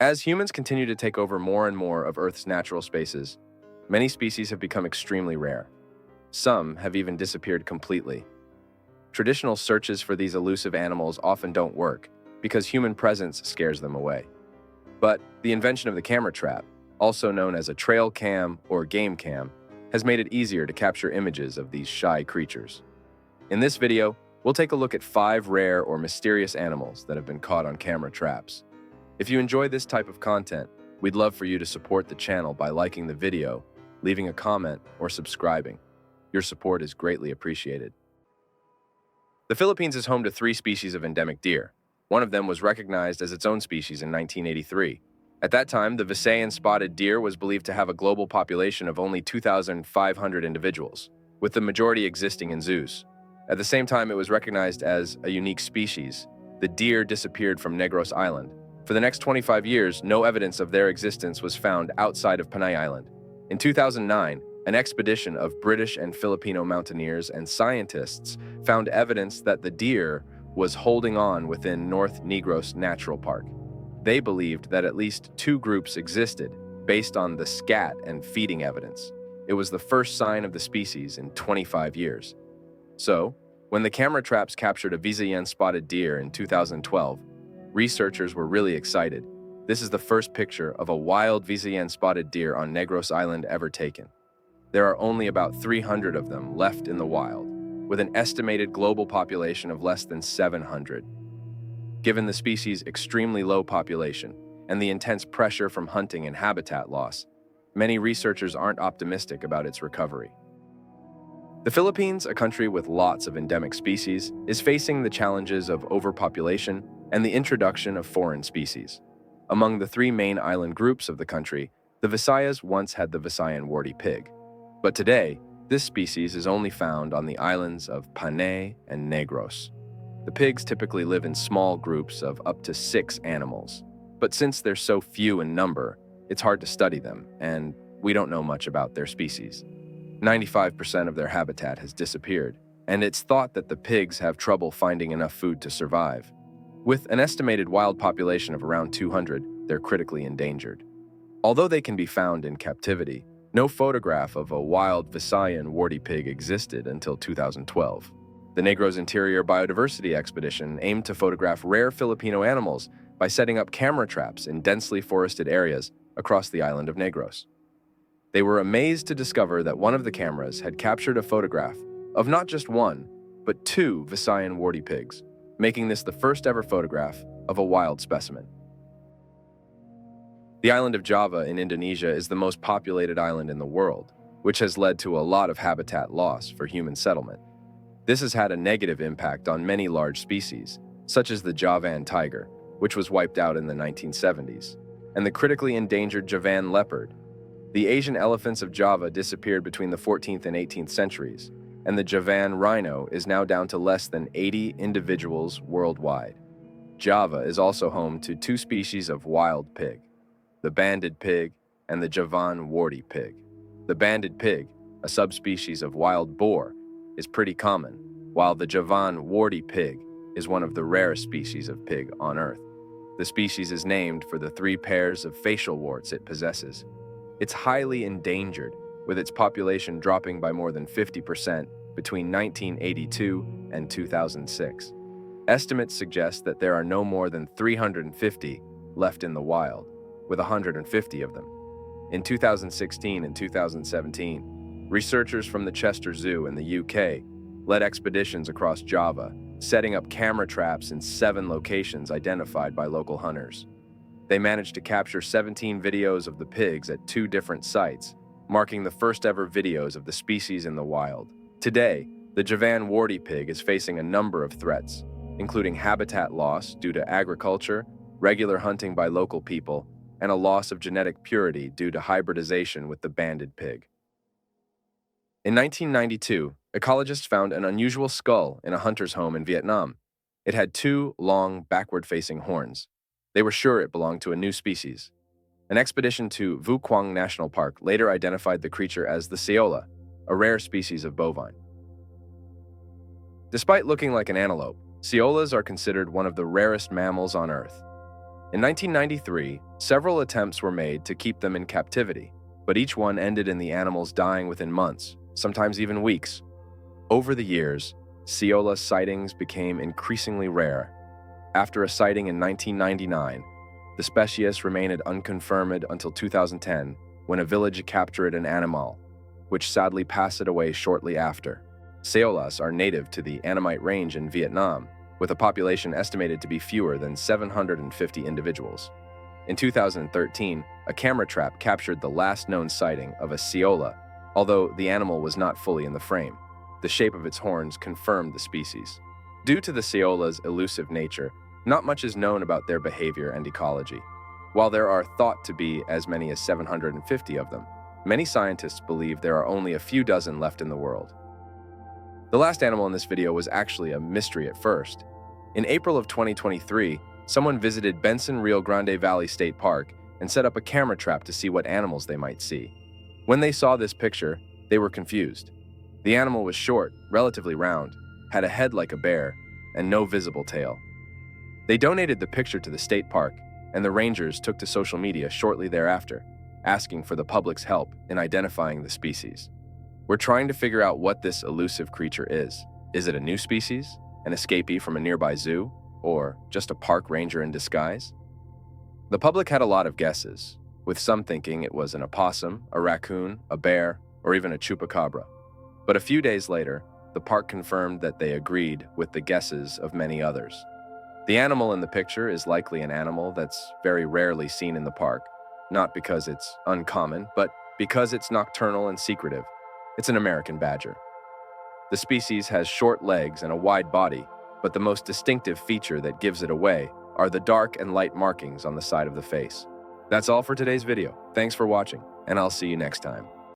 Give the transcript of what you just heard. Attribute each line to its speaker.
Speaker 1: As humans continue to take over more and more of Earth's natural spaces, many species have become extremely rare. Some have even disappeared completely. Traditional searches for these elusive animals often don't work because human presence scares them away. But the invention of the camera trap, also known as a trail cam or game cam, has made it easier to capture images of these shy creatures. In this video, we'll take a look at 5 rare or mysterious animals that have been caught on camera traps. If you enjoy this type of content, we'd love for you to support the channel by liking the video, leaving a comment, or subscribing. Your support is greatly appreciated. The Philippines is home to 3 species of endemic deer. One of them was recognized as its own species in 1983. At that time, the Visayan spotted deer was believed to have a global population of only 2,500 individuals, with the majority existing in zoos. At the same time it was recognized as a unique species, the deer disappeared from Negros Island. For the next 25 years, no evidence of their existence was found outside of Panay Island. In 2009, an expedition of British and Filipino mountaineers and scientists found evidence that the deer was holding on within North Negros Natural Park. They believed that at least 2 groups existed based on the scat and feeding evidence. It was the first sign of the species in 25 years. So, when the camera traps captured a Visayan spotted deer in 2012, researchers were really excited. This is the first picture of a wild Visayan spotted deer on Negros Island ever taken. There are only about 300 of them left in the wild, with an estimated global population of less than 700. Given the species' extremely low population and the intense pressure from hunting and habitat loss, many researchers aren't optimistic about its recovery. The Philippines, a country with lots of endemic species, is facing the challenges of overpopulation and the introduction of foreign species. Among the 3 main island groups of the country, the Visayas once had the Visayan Warty Pig. But today, this species is only found on the islands of Panay and Negros. The pigs typically live in small groups of up to 6 animals. But since they're so few in number, it's hard to study them, and we don't know much about their species. 95% of their habitat has disappeared, and it's thought that the pigs have trouble finding enough food to survive. With an estimated wild population of around 200, they're critically endangered. Although they can be found in captivity, no photograph of a wild Visayan Warty Pig existed until 2012. The Negros Interior Biodiversity Expedition aimed to photograph rare Filipino animals by setting up camera traps in densely forested areas across the island of Negros. They were amazed to discover that one of the cameras had captured a photograph of not just 1, but 2 Visayan Warty Pigs, making this the first ever photograph of a wild specimen. The island of Java in Indonesia is the most populated island in the world, which has led to a lot of habitat loss for human settlement. This has had a negative impact on many large species, such as the Javan tiger, which was wiped out in the 1970s, and the critically endangered Javan leopard. The Asian elephants of Java disappeared between the 14th and 18th centuries, and the Javan rhino is now down to less than 80 individuals worldwide. Java is also home to 2 species of wild pig, the banded pig and the Javan Warty Pig. The banded pig, a subspecies of wild boar, is pretty common, while the Javan Warty Pig is one of the rarest species of pig on Earth. The species is named for the 3 pairs of facial warts it possesses. It's highly endangered, with its population dropping by more than 50% between 1982 and 2006. Estimates suggest that there are no more than 350 left in the wild, with 150 of them. In 2016 and 2017, researchers from the Chester Zoo in the UK led expeditions across Java, setting up camera traps in 7 locations identified by local hunters. They managed to capture 17 videos of the pigs at 2 different sites, marking the first ever videos of the species in the wild. Today, the Javan Warty Pig is facing a number of threats, including habitat loss due to agriculture, regular hunting by local people, and a loss of genetic purity due to hybridization with the banded pig. In 1992, ecologists found an unusual skull in a hunter's home in Vietnam. It had 2 long, backward-facing horns. They were sure it belonged to a new species. An expedition to Vu Quang National Park later identified the creature as the Saola, a rare species of bovine. Despite looking like an antelope, Saolas are considered one of the rarest mammals on Earth. In 1993, several attempts were made to keep them in captivity, but each one ended in the animals dying within months, sometimes even weeks. Over the years, Saola sightings became increasingly rare. After a sighting in 1999, the species remained unconfirmed until 2010, when a village captured an animal, which sadly passed away shortly after. Saolas are native to the Annamite Range in Vietnam, with a population estimated to be fewer than 750 individuals. In 2013, a camera trap captured the last known sighting of a Saola, although the animal was not fully in the frame. The shape of its horns confirmed the species. Due to the Saola's elusive nature, not much is known about their behavior and ecology. While there are thought to be as many as 750 of them, many scientists believe there are only a few dozen left in the world. The last animal in this video was actually a mystery at first. In April of 2023, someone visited Benson Rio Grande Valley State Park and set up a camera trap to see what animals they might see. When they saw this picture, they were confused. The animal was short, relatively round, had a head like a bear, and no visible tail. They donated the picture to the state park, and the rangers took to social media shortly thereafter, asking for the public's help in identifying the species. We're trying to figure out what this elusive creature is. Is it a new species, an escapee from a nearby zoo, or just a park ranger in disguise? The public had a lot of guesses, with some thinking it was an opossum, a raccoon, a bear, or even a chupacabra. But a few days later, the park confirmed that they agreed with the guesses of many others. The animal in the picture is likely an animal that's very rarely seen in the park, not because it's uncommon, but because it's nocturnal and secretive. It's an American badger. The species has short legs and a wide body, but the most distinctive feature that gives it away are the dark and light markings on the side of the face. That's all for today's video. Thanks for watching, and I'll see you next time.